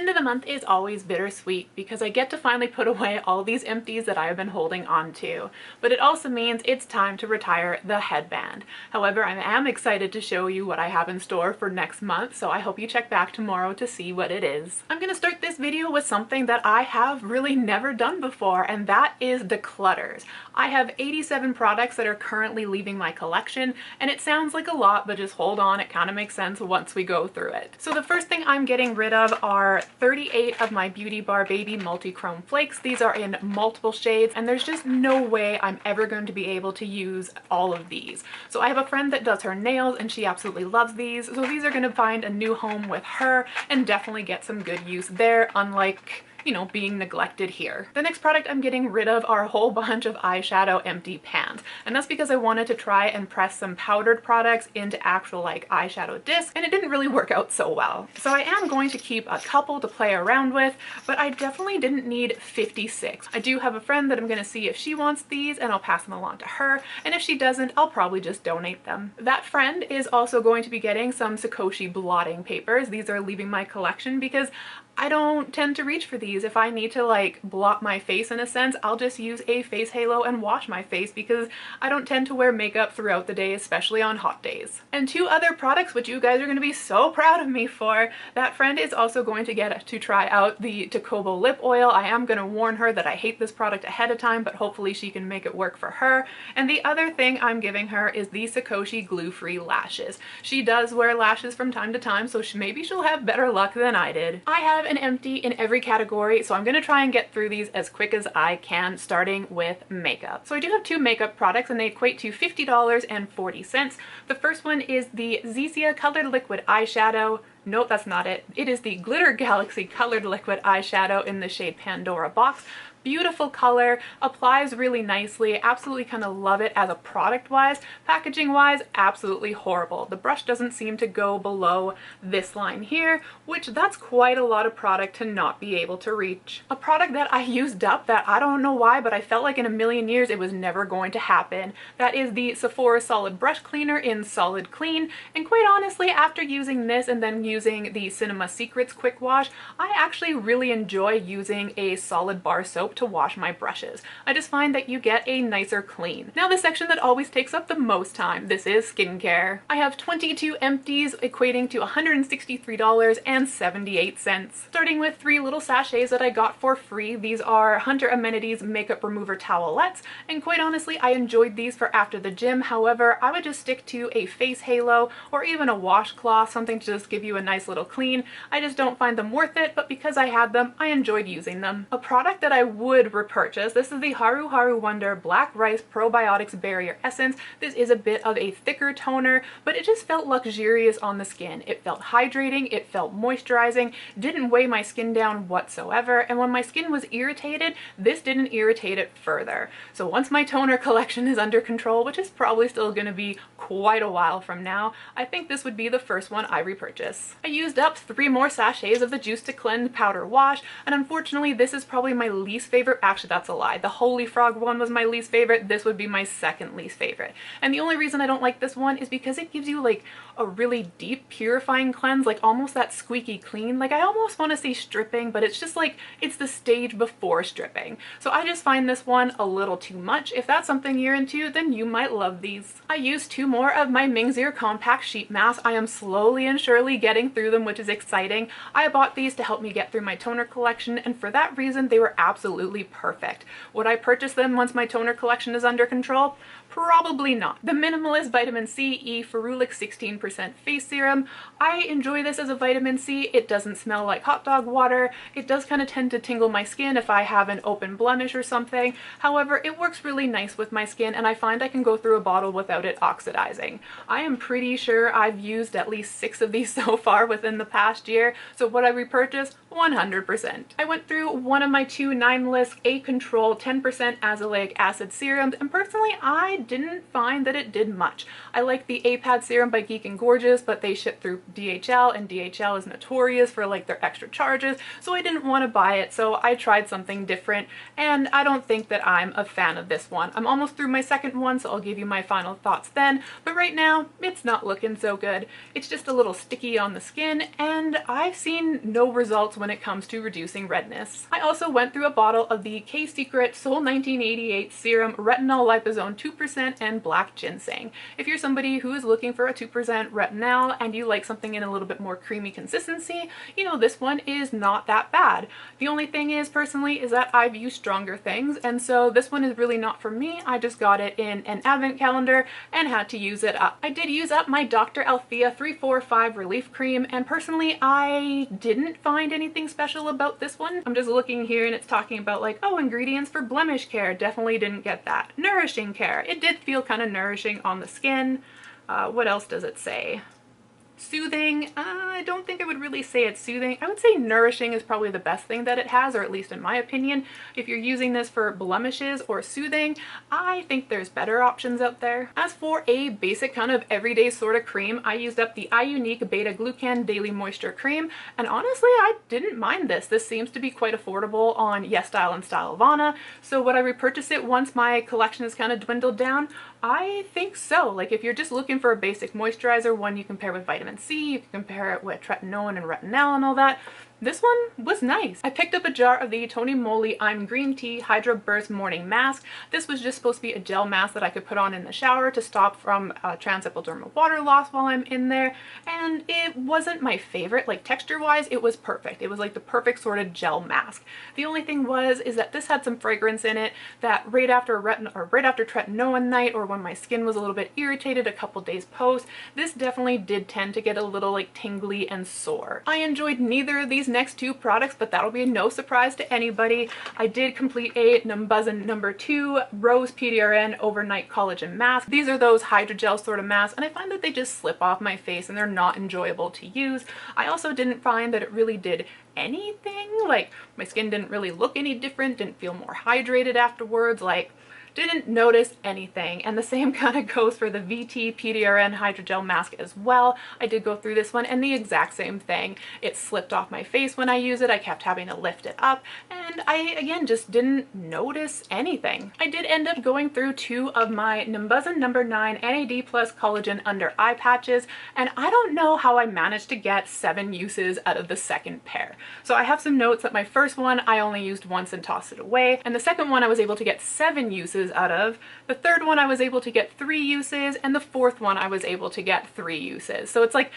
end of the month is always bittersweet because I get to finally put away all these empties that I have been holding on to, but it also means it's time to retire the headband. However, I am excited to show you what I have in store for next month, so I hope you check back tomorrow to see what it is. I'm gonna start this video with something that I have really never done before, and that is Declutters. I have 87 products that are currently leaving my collection, and it sounds like a lot, but just hold on, it kind of makes sense once we go through it. So the first thing I'm getting rid of are 38 of my Beauty Bar Baby multi-chrome flakes. These are in multiple shades, and there's just no way I'm ever going to be able to use all of these. So I have a friend that does her nails, and she absolutely loves these, so these are going to find a new home with her and definitely get some good use there, unlike, you know, being neglected here. The next product I'm getting rid of are a whole bunch of eyeshadow empty pans, and that's because I wanted to try and press some powdered products into actual like eyeshadow discs, and it didn't really work out so well. So I am going to keep a couple to play around with, but I definitely didn't need 56. I do have a friend that I'm going to see if she wants these, and I'll pass them along to her, and if she doesn't, I'll probably just donate them. That friend is also going to be getting some Sakoshi blotting papers. These are leaving my collection because I don't tend to reach for these. If I need to like blot my face in a sense, I'll just use a face halo and wash my face because I don't tend to wear makeup throughout the day, especially on hot days. And two other products which you guys are going to be so proud of me for. That friend is also going to get to try out the Tokobo lip oil. I am going to warn her that I hate this product ahead of time, but hopefully she can make it work for her. And the other thing I'm giving her is the Sakoshi glue-free lashes. She does wear lashes from time to time, so maybe she'll have better luck than I did. I have an empty in every category, so I'm going to try and get through these as quick as I can, starting with makeup. So I do have two makeup products, and they equate to $50.40. The first one is the Zizia Colored Liquid Eyeshadow. Nope, that's not it. It is the Glitter Galaxy Colored Liquid Eyeshadow in the shade Pandora Box. Beautiful color, applies really nicely, absolutely kind of love it as a product wise. Packaging wise, absolutely horrible. The brush doesn't seem to go below this line here, which that's quite a lot of product to not be able to reach. A product that I used up that I don't know why, but I felt like in a million years it was never going to happen. That is the Sephora Solid Brush Cleaner in Solid Clean, and quite honestly, after using this and then using the Cinema Secrets Quick Wash, I actually really enjoy using a solid bar soap to wash my brushes. I just find that you get a nicer clean. Now the section that always takes up the most time, this is skincare. I have 22 empties equating to $163.78. Starting with 3 little sachets that I got for free. These are Hunter Amenities Makeup Remover Towelettes, and quite honestly I enjoyed these for after the gym. However, I would just stick to a face halo or even a washcloth, something to just give you a nice little clean. I just don't find them worth it, but because I had them, I enjoyed using them. A product that I would repurchase, this is the Haru Haru Wonder Black Rice Probiotics Barrier Essence. This is a bit of a thicker toner, but it just felt luxurious on the skin. It felt hydrating, it felt moisturizing, didn't weigh my skin down whatsoever, and when my skin was irritated, this didn't irritate it further. So once my toner collection is under control, which is probably still going to be quite a while from now, I think this would be the first one I repurchase. I used up 3 more sachets of the Juice to Cleanse Powder Wash, and unfortunately this is probably my least favorite. Actually, that's a lie. The Holy Frog one was my least favorite. This would be my second least favorite. And the only reason I don't like this one is because it gives you like a really deep purifying cleanse, like almost that squeaky clean. Like I almost want to say stripping, but it's just like it's the stage before stripping. So I just find this one a little too much. If that's something you're into, then you might love these. I used 2 more of my Mingxir Compact Sheet Masks. I am slowly and surely getting through them, which is exciting. I bought these to help me get through my toner collection, and for that reason they were absolutely perfect. Would I purchase them once my toner collection is under control? Probably not. The Minimalist Vitamin C E Ferulic 16% Face Serum. I enjoy this as a vitamin C. It doesn't smell like hot dog water. It does kind of tend to tingle my skin if I have an open blemish or something. However, it works really nice with my skin, and I find I can go through a bottle without it oxidizing. I am pretty sure I've used at least 6 of these so far within the past year, so would I repurchase? 100%. I went through one of my 2 9-list A-Control 10% azelaic acid serums, and personally I didn't find that it did much. I like the A-Pad serum by Geek looking gorgeous, but they ship through DHL, and DHL is notorious for like their extra charges, so I didn't want to buy it, so I tried something different, and I don't think that I'm a fan of this one. I'm almost through my second one, so I'll give you my final thoughts then, but right now, it's not looking so good. It's just a little sticky on the skin, and I've seen no results when it comes to reducing redness. I also went through a bottle of the K-Secret Soul 1988 Serum Retinol Liposome 2% and Black Ginseng. If you're somebody who is looking for a 2% retinol and you like something in a little bit more creamy consistency, you know, this one is not that bad. The only thing is, personally, is that I've used stronger things, and so this one is really not for me. I just got it in an advent calendar and had to use it up. I did use up my Dr. Althea 345 Relief Cream, and personally, I didn't find anything special about this one. I'm just looking here and it's talking about like, oh, ingredients for blemish care. Definitely didn't get that. Nourishing care. It did feel kind of nourishing on the skin. What else does it say? Soothing. I don't think I would really say it's soothing. I would say nourishing is probably the best thing that it has, or at least in my opinion. If you're using this for blemishes or soothing, I think there's better options out there. As for a basic kind of everyday sort of cream, I used up the iUnique Beta Glucan Daily Moisture Cream, and honestly, I didn't mind this. This seems to be quite affordable on YesStyle and Stylovana, so would I repurchase it once my collection is kind of dwindled down? I think so. Like, if you're just looking for a basic moisturizer, one you can pair with vitamin C, you can compare it with tretinoin and retinol and all that, this one was nice. I picked up a jar of the Tony Moly I'm Green Tea Hydro Burst Morning Mask. This was just supposed to be a gel mask that I could put on in the shower to stop from transepidermal water loss while I'm in there, and it wasn't my favorite. Like, texture-wise, it was perfect. It was like the perfect sort of gel mask. The only thing is that this had some fragrance in it that right after tretinoin night, or when my skin was a little bit irritated a couple days post, this definitely did tend to get a little like tingly and sore. I enjoyed neither of these next two products, but that'll be no surprise to anybody. I did complete a Numbuzzin number 2 Rose PDRN Overnight Collagen Mask. These are those hydrogel sort of masks, and I find that they just slip off my face and they're not enjoyable to use. I also didn't find that it really did anything. Like, my skin didn't really look any different, didn't feel more hydrated afterwards, like, didn't notice anything. And the same kind of goes for the VT PDRN Hydrogel Mask as well. I did go through this one and the exact same thing. It slipped off my face when I used it. I kept having to lift it up, and I, again, just didn't notice anything. I did end up going through 2 of my Numbuzzin number 9 NAD Plus Collagen Under Eye Patches, and I don't know how I managed to get 7 uses out of the second pair. So I have some notes that my first one I only used once and tossed it away, and the second one I was able to get 7 uses out of. The third one I was able to get 3 uses, and the fourth one I was able to get 3 uses. So it's like,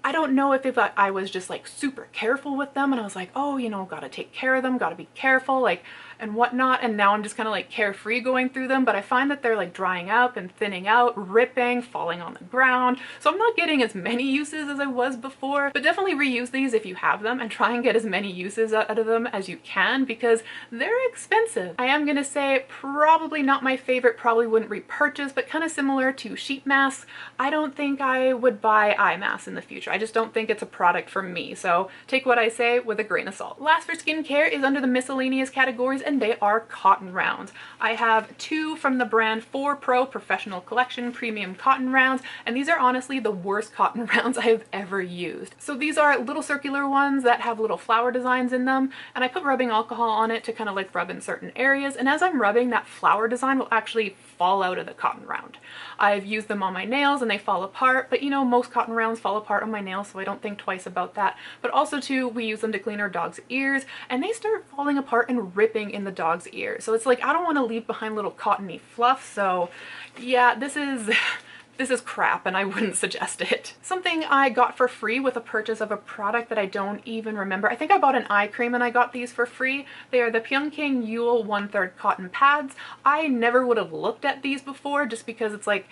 I don't know if I was just like super careful with them and I was like, oh, you know, gotta take care of them, gotta be careful, like, and whatnot, and now I'm just kind of like carefree going through them, but I find that they're like drying up and thinning out, ripping, falling on the ground, so I'm not getting as many uses as I was before. But definitely reuse these if you have them and try and get as many uses out of them as you can, because they're expensive. I am gonna say probably not my favorite, probably wouldn't repurchase, but kind of similar to sheet masks, I don't think I would buy eye masks in the future. I just don't think it's a product for me, so take what I say with a grain of salt. Last for skincare is under the miscellaneous categories, and they are cotton rounds. I have 2 from the brand 4Pro Professional Collection Premium Cotton Rounds, and these are honestly the worst cotton rounds I have ever used. So these are little circular ones that have little flower designs in them, and I put rubbing alcohol on it to kind of like rub in certain areas, and as I'm rubbing, that flower design will actually fall out of the cotton round. I've used them on my nails and they fall apart, but you know, most cotton rounds fall apart on my nails, so I don't think twice about that. But also too, we use them to clean our dog's ears, and they start falling apart and ripping in the dog's ears. So it's like, I don't want to leave behind little cottony fluff, so yeah, this is crap and I wouldn't suggest it. Something I got for free with a purchase of a product that I don't even remember. I think I bought an eye cream and I got these for free. They are the Pyeongking Yule 1/3 cotton pads. I never would have looked at these before just because it's like,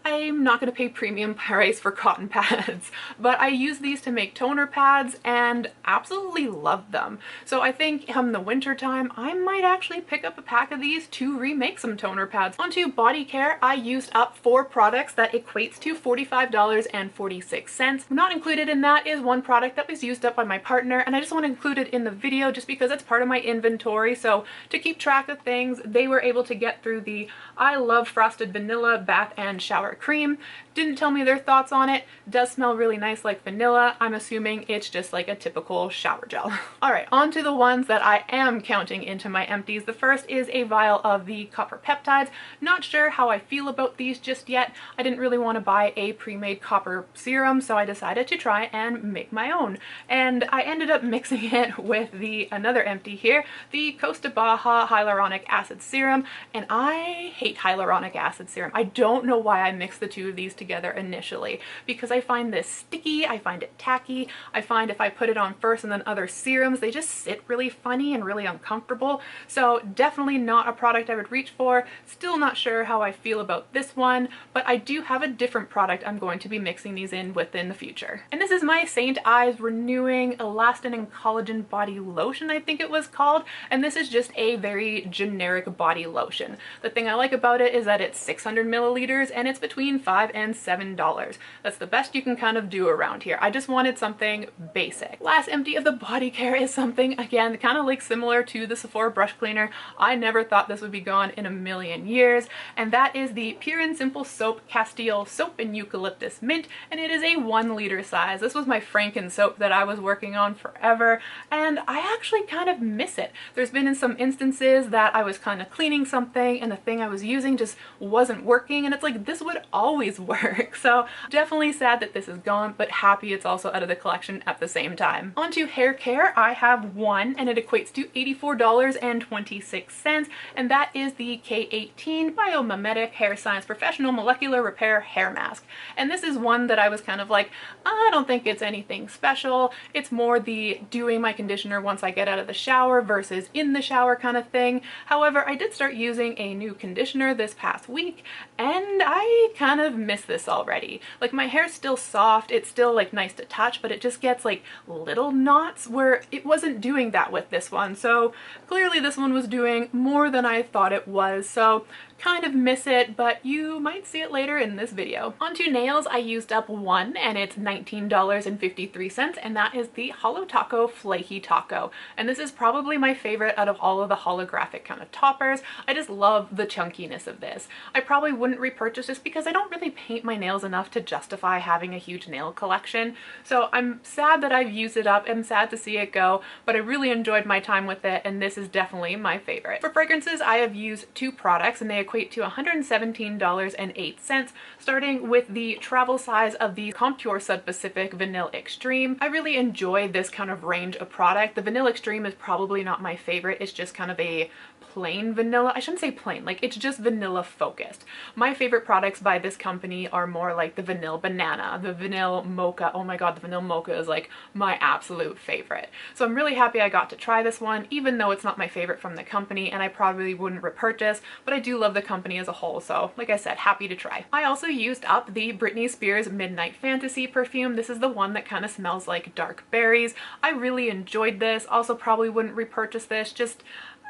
I'm not going to pay premium price for cotton pads, but I use these to make toner pads and absolutely love them. So I think in the winter time, I might actually pick up a pack of these to remake some toner pads. Onto body care, I used up 4 products that equates to $45.46. Not included in that is one product that was used up by my partner, and I just want to include it in the video just because it's part of my inventory. So to keep track of things, they were able to get through the I Love Frosted Vanilla Bath and Shower Cream. didn't tell me their thoughts on it. Does smell really nice like vanilla. I'm assuming it's just like a typical shower gel. Alright, on to the ones that I am counting into my empties. The first is a vial of the copper peptides. Not sure how I feel about these just yet. I didn't really want to buy a pre-made copper serum, so I decided to try and make my own. And I ended up mixing it with another empty here, the Costa Baja Hyaluronic Acid Serum, and I hate hyaluronic acid serum. I don't know why I mixed the two of these together initially, because I find this sticky, I find it tacky, I find if I put it on first and then other serums, they just sit really funny and really uncomfortable. So definitely not a product I would reach for. Still not sure how I feel about this one, but I do have a different product I'm going to be mixing these in in the future. And this is my St. Ives Renewing Elastin and Collagen Body Lotion, I think it was called, and this is just a very generic body lotion. The thing I like about it is that it's 600 milliliters and it's between $5 and $7. That's the best you can kind of do around here. I just wanted something basic. Last empty of the body care is something, again, kind of like similar to the Sephora brush cleaner. I never thought this would be gone in a million years, and that is the Pure and Simple Soap Castile Soap and Eucalyptus Mint, and it is a 1 liter size. This was my Franken soap that I was working on forever, and I actually kind of miss it. There's been in some instances that I was kind of cleaning something and the thing I was using just wasn't working, and it's like, this would always work. So definitely sad that this is gone, but happy it's also out of the collection at the same time. On to hair care, I have one, and it equates to $84.26, and that is the K18 Biomimetic Hair Science Professional Molecular Repair Hair Mask. And this is one that I was kind of like, I don't think it's anything special. It's more the doing my conditioner once I get out of the shower versus in the shower kind of thing. However, I did start using a new conditioner this past week, and I kind of miss this already. Like, my hair's still soft, it's still like nice to touch, but it just gets like little knots where it wasn't doing that with this one. So clearly this one was doing more than I thought it was. So kind of miss it, but you might see it later in this video. Onto nails, I used up one, and it's $19.53, and that is the Holo Taco Flaky Taco. And this is probably my favorite out of all of the holographic kind of toppers. I just love the chunkiness of this. I probably wouldn't repurchase this because I don't really paint my nails enough to justify having a huge nail collection. So I'm sad that I've used it up. I'm sad to see it go, but I really enjoyed my time with it, and this is definitely my favorite. For fragrances, I have used two products, and they equate to $117.08, starting with the travel size of the Comptoir Sud Pacific Vanille Extreme. I really enjoy this kind of range of product. The Vanille Extreme is probably not my favorite. It's just kind of a plain vanilla. I shouldn't say plain, like it's just vanilla focused. My favorite products by this company are more like the Vanilla Banana, the Vanilla Mocha. Oh my god, the Vanilla Mocha is like my absolute favorite. So I'm really happy I got to try this one, even though it's not my favorite from the company and I probably wouldn't repurchase, but I do love the company as a whole, so like I said, happy to try. I also used up the Britney Spears Midnight Fantasy perfume. This is the one that kind of smells like dark berries. I really enjoyed this. Also probably wouldn't repurchase this, just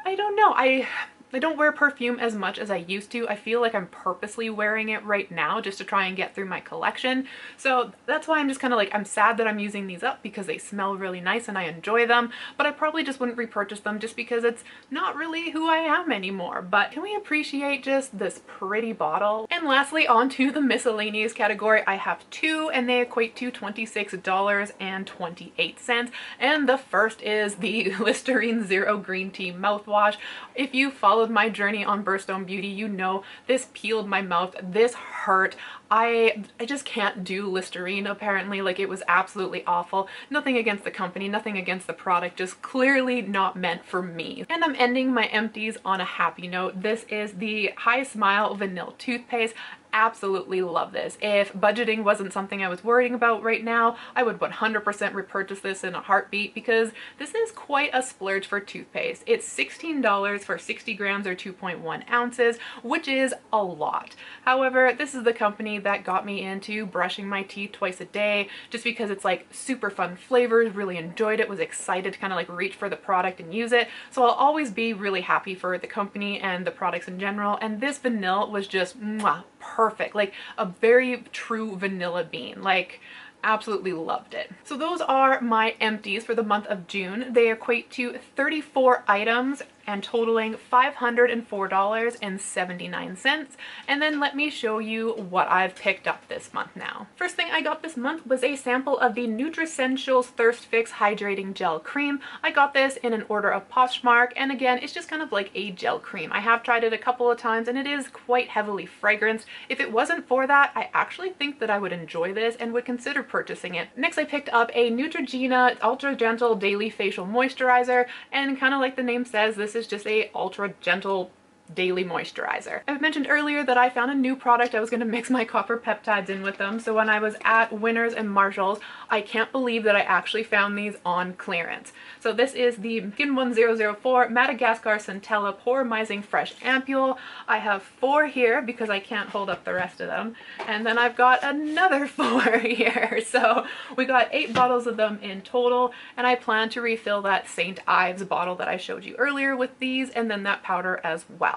I don't know. I don't wear perfume as much as I used to. I feel like I'm purposely wearing it right now just to try and get through my collection. So that's why I'm just kind of like, I'm sad that I'm using these up because they smell really nice and I enjoy them, but I probably just wouldn't repurchase them just because it's not really who I am anymore. But can we appreciate just this pretty bottle? And lastly, on to the miscellaneous category, I have two, and they equate to $26.28. And the first is the Listerine Zero Green Tea mouthwash. If you follow my journey on Birthstone Beauty, you know this peeled my mouth. This hurt. I just can't do Listerine apparently. Like, it was absolutely awful. Nothing against the company, nothing against the product, just clearly not meant for me. And I'm ending my empties on a happy note. This is the High Smile Vanilla Toothpaste. Absolutely love this. If budgeting wasn't something I was worrying about right now, I would 100% repurchase this in a heartbeat because this is quite a splurge for toothpaste. It's $16 for 60 grams or 2.1 ounces, which is a lot. However, this is the company that got me into brushing my teeth twice a day just because it's like super fun flavors, really enjoyed it, was excited to kind of like reach for the product and use it. So I'll always be really happy for the company and the products in general, and this vanilla was just mwah, perfect, like a very true vanilla bean. Like, absolutely loved it. So those are my empties for the month of June. They equate to 34 items and totaling $504.79. And then let me show you what I've picked up this month now. First thing I got this month was a sample of the Nutricentials Thirst Fix Hydrating Gel Cream. I got this in an order of Poshmark, and again, it's just kind of like a gel cream. I have tried it a couple of times and it is quite heavily fragranced. If it wasn't for that, I actually think that I would enjoy this and would consider purchasing it. Next, I picked up a Neutrogena Ultra Gentle Daily Facial Moisturizer, and kind of like the name says, this is just a ultra gentle daily moisturizer. I mentioned earlier that I found a new product. I was going to mix my copper peptides in with them. So when I was at Winners and Marshalls, I can't believe that I actually found these on clearance. So this is the Skin 1004 Madagascar Centella Poromizing Fresh Ampule. I have 4 here because I can't hold up the rest of them. And then I've got another 4 here. So we got 8 bottles of them in total. And I plan to refill that St. Ives bottle that I showed you earlier with these, and then that powder as well.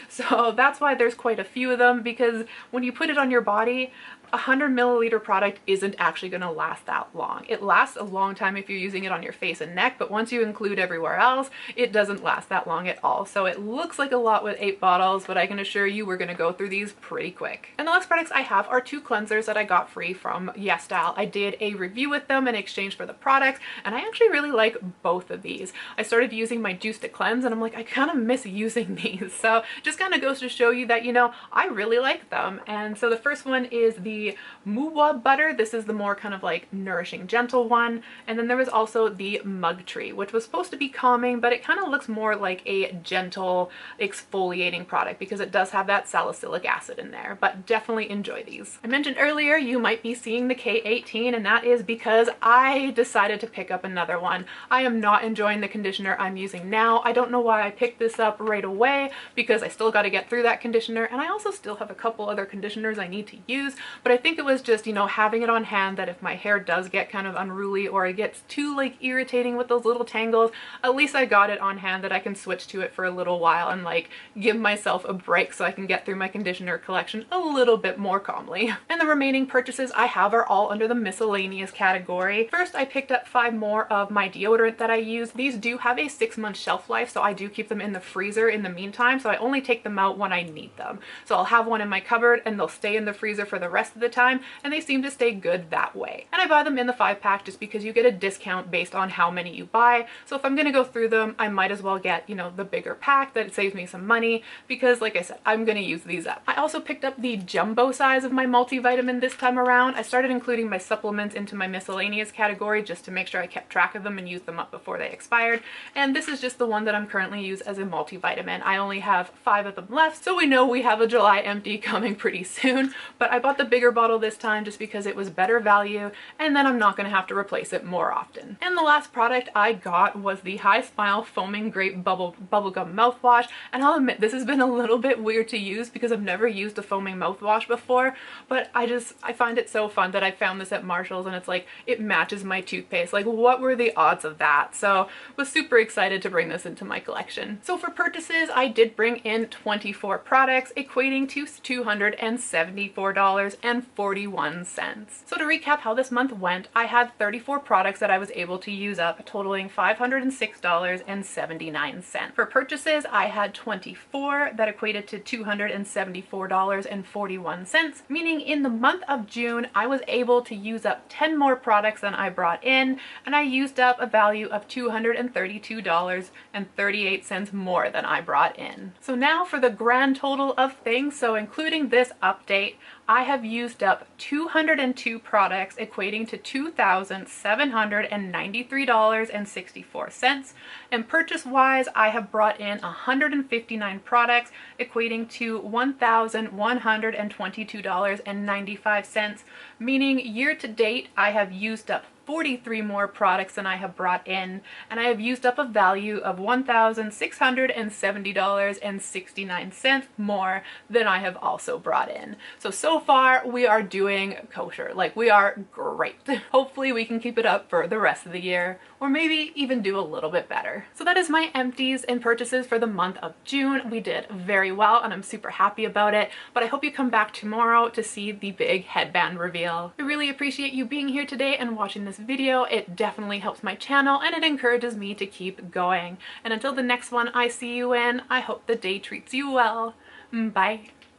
So that's why there's quite a few of them, because when you put it on your body, a 100 milliliter product isn't actually going to last that long. It lasts a long time if you're using it on your face and neck, but once you include everywhere else, it doesn't last that long at all. So it looks like a lot with 8 bottles, but I can assure you we're going to go through these pretty quick. And the last products I have are 2 cleansers that I got free from YesStyle. I did a review with them in exchange for the products, and I actually really like both of these. I started using my Juice to Cleanse, and I'm like, I kind of miss using these. So just kind of goes to show you that, you know, I really like them. And so the first one is the Muwa butter. This is the more kind of like nourishing, gentle one. And then there was also the Mug Tree, which was supposed to be calming, but it kind of looks more like a gentle exfoliating product because it does have that salicylic acid in there, but definitely enjoy these. I mentioned earlier you might be seeing the K18, and that is because I decided to pick up another one. I am not enjoying the conditioner I'm using now. I don't know why I picked this up right away, because I still got to get through that conditioner, and I also still have a couple other conditioners I need to use, but I think it was just, you know, having it on hand that if my hair does get kind of unruly or it gets too like irritating with those little tangles, at least I got it on hand that I can switch to it for a little while and like give myself a break so I can get through my conditioner collection a little bit more calmly. And the remaining purchases I have are all under the miscellaneous category. First, I picked up 5 more of my deodorant that I use. These do have a 6-month shelf life, so I do keep them in the freezer in the meantime, so I only take them out when I need them. So I'll have one in my cupboard and they'll stay in the freezer for the rest of the time, and they seem to stay good that way. And I buy them in the 5-pack just because you get a discount based on how many you buy. So if I'm gonna go through them, I might as well get, you know, the bigger pack. That saves me some money because, like I said, I'm gonna use these up. I also picked up the jumbo size of my multivitamin this time around. I started including my supplements into my miscellaneous category just to make sure I kept track of them and used them up before they expired. And this is just the one that I'm currently using as a multivitamin. I only have 5 of them left, so we know we have a July empty coming pretty soon. But I bought the bigger bottle this time just because it was better value, and then I'm not going to have to replace it more often. And the last product I got was the High Smile Foaming Grape Bubblegum Mouthwash, and I'll admit this has been a little bit weird to use because I've never used a foaming mouthwash before, but I find it so fun that I found this at Marshall's, and it's like, it matches my toothpaste. Like, what were the odds of that? So was super excited to bring this into my collection. So for purchases, I did bring in 24 products, equating to $274.41. So to recap how this month went, I had 34 products that I was able to use up, totaling $506.79. For purchases, I had 24 that equated to $274.41, meaning in the month of June, I was able to use up 10 more products than I brought in, and I used up a value of $232.38 more than I brought in. So now for the grand total of things, so including this update, I have used up 202 products, equating to $2,793.64. And purchase-wise, I have brought in 159 products, equating to $1,122.95, meaning year-to-date, I have used up 43 more products than I have brought in, and I have used up a value of $1,670.69 more than I have also brought in. So far we are doing kosher. Like, we are great. Hopefully we can keep it up for the rest of the year, or maybe even do a little bit better. So that is my empties and purchases for the month of June. We did very well and I'm super happy about it, but I hope you come back tomorrow to see the big headband reveal. I really appreciate you being here today and watching this video. It definitely helps my channel and it encourages me to keep going. And until the next one I see you in, I hope the day treats you well. Bye.